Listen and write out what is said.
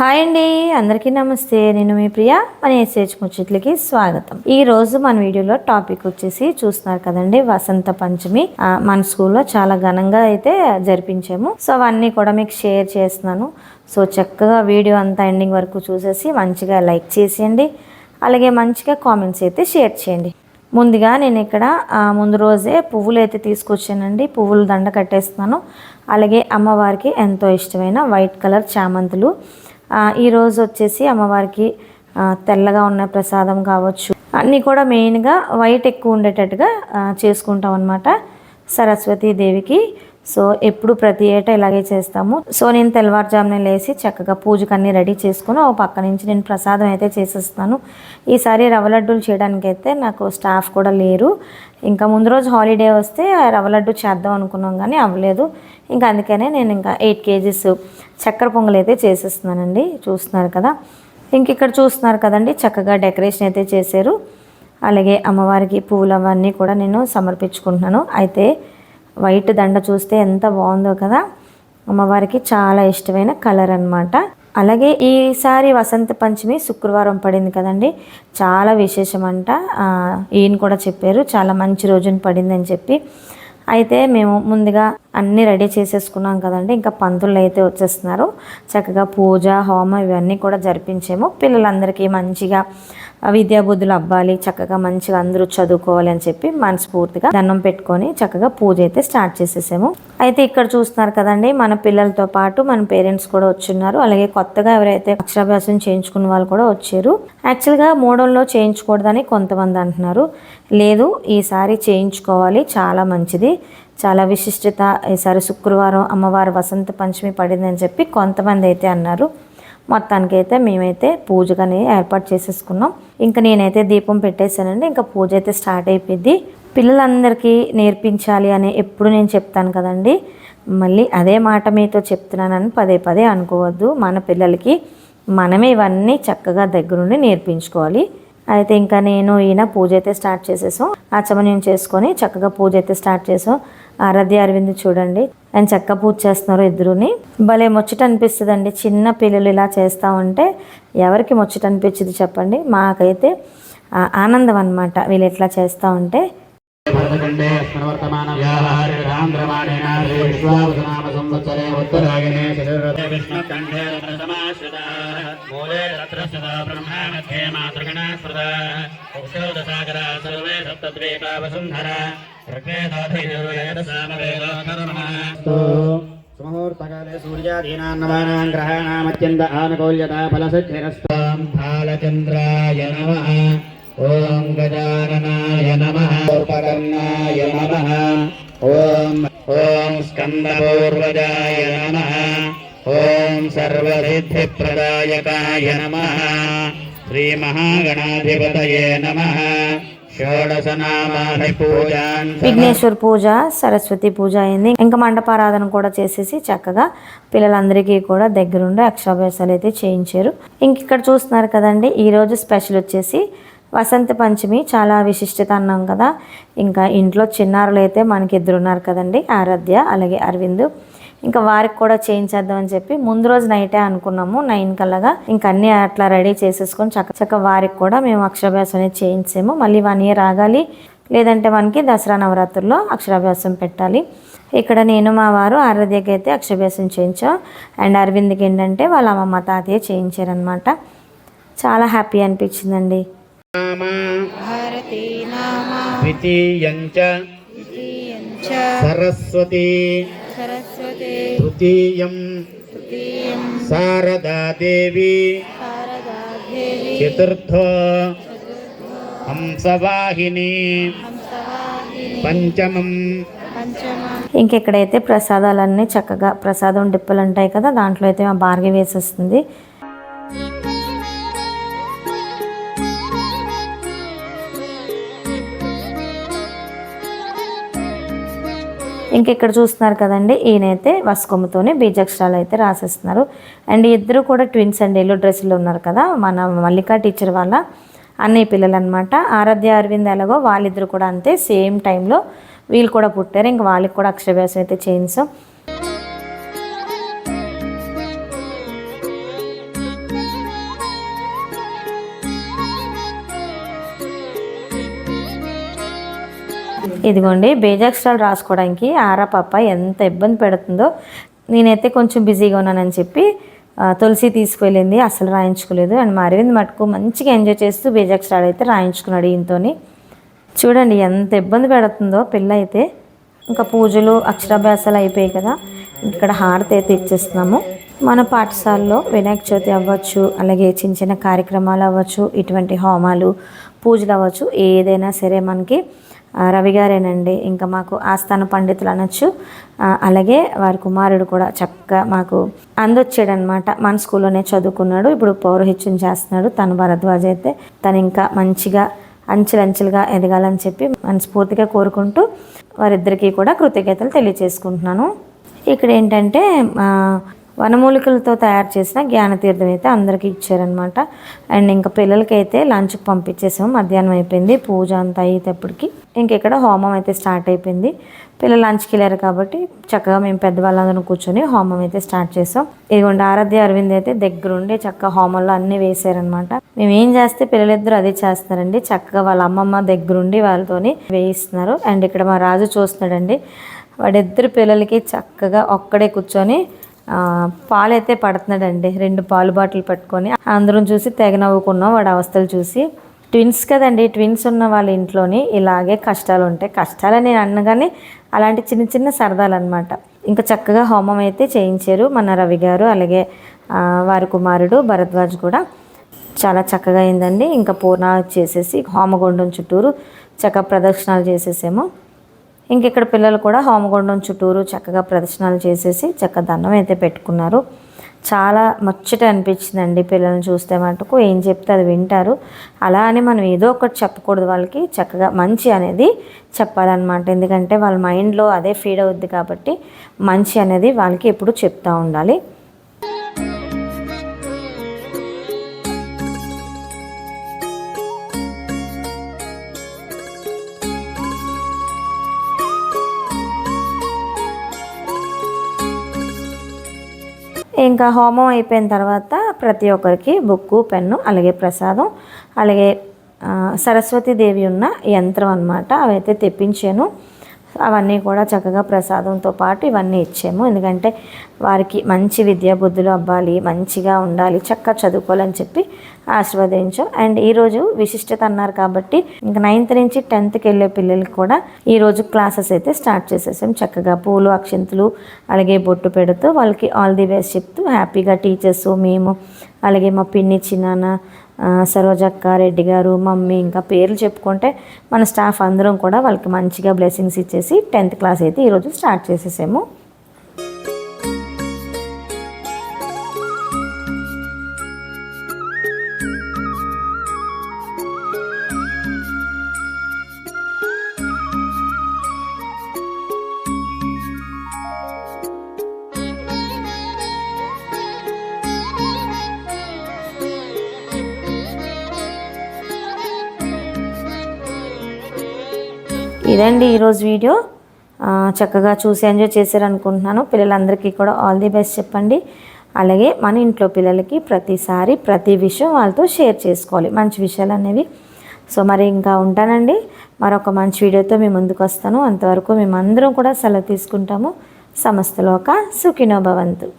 Hi అండి, అందరికీ నమస్తే. నేను మీ ప్రియ. మన ఎస్హెచ్ ముచ్చట్లకి స్వాగతం. ఈ రోజు మన వీడియోలో టాపిక్ వచ్చేసి చూస్తున్నారు కదండి, వసంత పంచమి. మన స్కూల్లో చాలా ఘనంగా అయితే జరిపించాము. సో అవన్నీ కూడా మీకు షేర్ చేస్తున్నాను. సో చక్కగా వీడియో అంతా ఎండింగ్ వరకు చూసేసి మంచిగా లైక్ చేసేయండి, అలాగే మంచిగా కామెంట్స్ అయితే షేర్ చేయండి. ముందుగా నేను ఇక్కడ ముందు రోజే పువ్వులు అయితే తీసుకొచ్చానండి. పువ్వులు దండ కట్టేస్తున్నాను. అలాగే అమ్మవారికి ఎంతో ఇష్టమైన వైట్ కలర్ చామంతులు. ఈరోజు వచ్చేసి అమ్మవారికి తెల్లగా ఉన్న ప్రసాదం కావచ్చు, అన్నీ కూడా మెయిన్గా వైట్ ఎక్కువ ఉండేటట్టుగా చేసుకుంటాం అన్నమాట సరస్వతీదేవికి. సో ఎప్పుడు ప్రతి ఏటా ఇలాగే చేస్తాము. సో నేను తెల్లవారుజామునే లేచి చక్కగా పూజకు అన్నీ రెడీ చేసుకుని ఒక పక్క నుంచి నేను ప్రసాదం అయితే చేసేస్తాను. ఈసారి రవ్వ లడ్డూలు చేయడానికి అయితే నాకు స్టాఫ్ కూడా లేరు. ఇంకా ముందు రోజు హాలిడే వస్తే రవ్వ లడ్డు చేద్దాం అనుకున్నాం, కానీ అవ్వలేదు. ఇంకా అందుకనే నేను ఇంకా 8 kgs చక్కెర పొంగల్ అయితే చేసేస్తున్నానండి. చూస్తున్నారు కదా, ఇంక ఇక్కడ చూస్తున్నారు కదండి, చక్కగా డెకరేషన్ అయితే చేశారు. అలాగే అమ్మవారికి పువ్వులు అవన్నీ కూడా నేను సమర్పించుకుంటున్నాను. అయితే వైట్ దండ చూస్తే ఎంత బాగుందో కదా, అమ్మవారికి చాలా ఇష్టమైన కలర్ అన్నమాట. అలాగే ఈసారి వసంత పంచమి శుక్రవారం పడింది కదండి, చాలా విశేషమంట. ఈయన కూడా చెప్పారు చాలా మంచి రోజున పడిందని చెప్పి. అయితే మేము ముందుగా అన్నీ రెడీ చేసేసుకున్నాం కదండి. ఇంకా పంతులు అయితే వచ్చేస్తున్నారు. చక్కగా పూజ హోమం ఇవన్నీ కూడా జరిపించాము. పిల్లలందరికీ మంచిగా విద్యాబుద్ధులు అవ్వాలి, చక్కగా మంచిగా అందరూ చదువుకోవాలి అని చెప్పి మనస్ఫూర్తిగా దండం పెట్టుకొని చక్కగా పూజ అయితే స్టార్ట్ చేసేసాము. అయితే ఇక్కడ చూస్తున్నారు కదండి, మన పిల్లలతో పాటు మన పేరెంట్స్ కూడా వచ్చున్నారు. అలాగే కొత్తగా ఎవరైతే అక్షరాభ్యాసం చేయించుకున్న వాళ్ళు కూడా వచ్చారు. యాక్చువల్గా మోడల్లో చేయించకూడదని కొంతమంది అంటున్నారు. లేదు, ఈసారి చేయించుకోవాలి, చాలా మంచిది, చాలా విశిష్టత. ఈసారి శుక్రవారం అమ్మవారి వసంత పంచమి పడిందని చెప్పి కొంతమంది అయితే అన్నారు. మొత్తానికి అయితే మేమైతే పూజగానే ఏర్పాటు చేసేసుకున్నాం. ఇంకా నేనైతే దీపం పెట్టేశానండి. ఇంకా పూజ అయితే స్టార్ట్ అయిపోయింది. పిల్లలందరికీ నేర్పించాలి అని ఎప్పుడు నేను చెప్తాను కదండి, మళ్ళీ అదే మాట మీతో చెప్తున్నానని పదే పదే అనుకోవద్దు. మన పిల్లలకి మనమే ఇవన్నీ చక్కగా దగ్గరుండి నేర్పించుకోవాలి. అయితే ఇంకా నేను ఈయన పూజ అయితే స్టార్ట్ చేసేసాం. ఆచమనం చేసుకొని చక్కగా పూజ అయితే స్టార్ట్ చేసాం. ఆరాధ్య అరవింద్ చూడండి, ఆయన చక్కగా పూజ చేస్తున్నారు. ఇద్దరుని భలే ముచ్చట అనిపిస్తుందండి. చిన్న పిల్లలు ఇలా చేస్తూ ఉంటే ఎవరికి ముచ్చట అనిపించింది చెప్పండి? మాకైతే ఆనందం అన్నమాట వీళ్ళు ఎట్లా చేస్తూ ఉంటే. ముహూర్తకాలే సూర్యాదీనాన్నవానాం గ్రహాణామత్యంత ఆనుకూల్యతా ఫలసిద్ధిరస్తాం. బాలచంద్రాయ నమః. ఓం గజాననాయ నమః. ఉపకర్ణాయ నమః. ఓం స్కందపూర్వజాయ నమః. ఓం సర్వసిద్ధిప్రదాయకాయ నమః. శ్రీ మహాగణాధిపతయే నమః. విఘ్నేశ్వర్ పూజ, సరస్వతి పూజ అయింది. ఇంకా మండపారాధన కూడా చేసేసి చక్కగా పిల్లలందరికీ కూడా దగ్గరుండి అక్షరాభ్యాసాలు అయితే చేయించారు. ఇంక ఇక్కడ చూస్తున్నారు కదండి, ఈరోజు స్పెషల్ వచ్చేసి వసంత పంచమి. చాలా విశిష్టత అన్నాం కదా. ఇంకా ఇంట్లో చిన్నారులు అయితే మనకి 2 ఉన్నారు కదండి, ఆరాధ్య అలాగే అరవింద్. ఇంకా వారికి కూడా చేయించేద్దామని చెప్పి ముందు రోజు నైటే అనుకున్నాము 9 కల్లాగా. ఇంకా అన్నీ అట్లా రెడీ చేసేసుకొని చక్క వారికి కూడా మేము అక్షరాభ్యాసం అనేది చేయించాము. మళ్ళీ 1 year ఆగాలి, లేదంటే మనకి దసరా నవరాత్రుల్లో అక్షరాభ్యాసం పెట్టాలి. ఇక్కడ నేను మా వారు ఆరాధ్యకి అయితే అక్షరాభ్యాసం చేయించాం. అండ్ అరవింద్కి ఏంటంటే వాళ్ళ అమ్మమ్మ తాతయ్య చేయించారనమాట. చాలా హ్యాపీ అనిపించిందండి. సరస్వతి తృతీయం శారదాదేవి చతుర్థో హంసవాహిని పంచమం. ఇంకెక్కడైతే ప్రసాదాలన్నీ చక్కగా ప్రసాదం డిప్పలు ఉంటాయి కదా, దాంట్లో అయితే మా భార్గవి వేసేస్తుంది. ఇంకెక్కడ చూస్తున్నారు కదండి, ఈయనైతే వస్కొమ్మతోనే బీజాక్షరాలు అయితే రాసేస్తున్నారు. అండ్ ఇద్దరు కూడా ట్విన్స్ అండ్ ఎల్లో డ్రెస్సులు ఉన్నారు కదా, మన మల్లికా టీచర్ వాళ్ళ అన్నయ్య పిల్లలు అనమాట. ఆరాధ్య అరవింద్ ఎలాగో వాళ్ళిద్దరు కూడా అంతే, సేమ్ టైంలో వీళ్ళు కూడా పుట్టారు. ఇంక వాళ్ళకి కూడా అక్షరాభ్యాసం అయితే చేయించాం. ఇదిగోండి బేజాక్షరాలు రాసుకోవడానికి ఆరా పాప ఎంత ఇబ్బంది పెడుతుందో. నేనైతే కొంచెం బిజీగా ఉన్నానని చెప్పి తులసి తీసుకువెళ్ళింది, అసలు రాయించుకోలేదు. అండ్ మా అరవింద్ మటుకు మంచిగా ఎంజాయ్ చేస్తూ బేజాక్షరాలు అయితే రాయించుకున్నాడు ఈయనతోని. చూడండి ఎంత ఇబ్బంది పెడుతుందో పిల్ల అయితే. ఇంకా పూజలు అక్షరాభ్యాసాలు అయిపోయాయి కదా, ఇక్కడ హారతి అయితే ఇచ్చేస్తున్నాము. మన పాఠశాలలో వినాయక చవితి అవ్వచ్చు, అలాగే చిన్న చిన్న కార్యక్రమాలు అవ్వచ్చు, ఇటువంటి హోమాలు పూజలు అవ్వచ్చు, ఏదైనా సరే మనకి రవి గారేనండి ఇంకా మాకు ఆస్థాన పండితులు అనొచ్చు. అలాగే వారి కుమారుడు కూడా చక్కగా మాకు అందొచ్చాడనమాట. మన స్కూల్లోనే చదువుకున్నాడు, ఇప్పుడు పౌరోహిత్యం చేస్తున్నాడు. తను భరద్వాజ్ అయితే తను ఇంకా మంచిగా అంచెలంచెలుగా ఎదగాలని చెప్పి మనస్ఫూర్తిగా కోరుకుంటూ వారిద్దరికీ కూడా కృతజ్ఞతలు తెలియచేసుకుంటున్నాను. ఇక్కడ ఏంటంటే వనమూలికలతో తయారు చేసిన జ్ఞానతీర్థం అయితే అందరికీ ఇచ్చారనమాట. అండ్ ఇంకా పిల్లలకి అయితే లంచ్కి పంపించేసాము. మధ్యాహ్నం అయిపోయింది, పూజ అంతా అయ్యేటప్పటికి ఇంక ఇక్కడ హోమం అయితే స్టార్ట్ అయిపోయింది. పిల్లలు లంచ్కి వెళ్ళారు కాబట్టి చక్కగా మేము పెద్దవాళ్ళందరం కూర్చొని హోమం అయితే స్టార్ట్ చేసాం. ఇదిగోండి ఆరాధ్య అరవింద్ అయితే దగ్గరుండి చక్కగా హోమంలో అన్నీ వేసారనమాట. మేము ఏం చేస్తే పిల్లలిద్దరూ అదే చేస్తున్నారండి. చక్కగా వాళ్ళ అమ్మమ్మ దగ్గరుండి వాళ్ళతోని వేయిస్తున్నారు. అండ్ ఇక్కడ మా రాజు చూస్తున్నాడండి, వాడిద్దరు పిల్లలకి చక్కగా ఒక్కడే కూర్చొని పాలు అయితే పడుతున్నాడండి. 2 పాలు బాటిల్ పట్టుకొని అందరం చూసి తెగ నవ్వుకున్నాం వాడి అవస్థలు చూసి. ట్విన్స్ కదండి, ట్విన్స్ ఉన్న వాళ్ళ ఇంట్లోని ఇలాగే కష్టాలు ఉంటాయి. కష్టాలని నేను అనగానే అలాంటి చిన్న చిన్న సరదాలు అనమాట. ఇంకా చక్కగా హోమం అయితే చేయించారు మన రవి గారు, అలాగే వారి కుమారుడు భరద్వాజ్ కూడా. చాలా చక్కగా అయిందండి. ఇంకా పూర్ణాహుతి చేసేసి హోమగుండం చుట్టూరు చక్కగా ప్రదక్షిణాలు చేసేసాము. ఇంక ఇక్కడ పిల్లలు కూడా హోమగుండం చుట్టూరు చక్కగా ప్రదర్శనలు చేసేసి చక్కగా దండం అయితే పెట్టుకున్నారు. చాలా ముచ్చట అనిపించిందండి పిల్లల్ని చూస్తే మటుకు. ఏం చెప్తే అది వింటారు. అలా అని మనం ఏదో ఒకటి చెప్పకూడదు, వాళ్ళకి చక్కగా మంచి అనేది చెప్పాలన్నమాట. ఎందుకంటే వాళ్ళ మైండ్లో అదే ఫీడ్ అవుద్ది కాబట్టి మంచి అనేది వాళ్ళకి ఎప్పుడు చెప్తూ ఉండాలి. ఇంకా హోమం అయిపోయిన తర్వాత ప్రతి ఒక్కరికి బుక్కు, పెన్ను, అలాగే ప్రసాదం, అలాగే సరస్వతీదేవి ఉన్న యంత్రం అన్నమాట, అవైతే తెప్పించాను. అవన్నీ కూడా చక్కగా ప్రసాదంతో పాటు ఇవన్నీ ఇచ్చాము. ఎందుకంటే వారికి మంచి విద్యా బుద్ధులు అవ్వాలి, మంచిగా ఉండాలి, చక్కగా చదువుకోవాలని చెప్పి ఆశీర్వదించాం. అండ్ ఈరోజు విశిష్టత అన్నారు కాబట్టి ఇంకా 9th నుంచి 10thకి వెళ్ళే పిల్లలకి కూడా ఈరోజు క్లాసెస్ అయితే స్టార్ట్ చేసేసాం. చక్కగా పూలు, అక్షింతలు, అలాగే బొట్టు పెడుతూ వాళ్ళకి ఆల్ ది బెస్ట్ చెప్తూ హ్యాపీగా టీచర్స్, మేము, అలాగే మా పిన్ని చిన్నాన్న, సరోజక్క, రెడ్డి గారు, మమ్మీ, ఇంకా పేర్లు చెప్పుకుంటే మన స్టాఫ్ అందరం కూడా వాళ్ళకి మంచిగా బ్లెస్సింగ్స్ ఇచ్చేసి 10th క్లాస్ అయితే ఈరోజు స్టార్ట్ చేసేసాము. ఇదండి ఈరోజు వీడియో. చక్కగా చూసి ఎంజాయ్ చేశారనుకుంటున్నాను. పిల్లలందరికీ కూడా ఆల్ ది బెస్ట్ చెప్పండి. అలాగే మన ఇంట్లో పిల్లలకి ప్రతిసారి ప్రతి విషయం వాళ్ళతో షేర్ చేసుకోవాలి, మంచి విషయాలు అనేవి. సో మరి ఇంకా ఉంటానండి, మరొక మంచి వీడియోతో మీ ముందుకు వస్తాను. అంతవరకు మేమందరం కూడా సెలవు తీసుకుంటాము. సమస్తలోక సుఖినో భవంతు.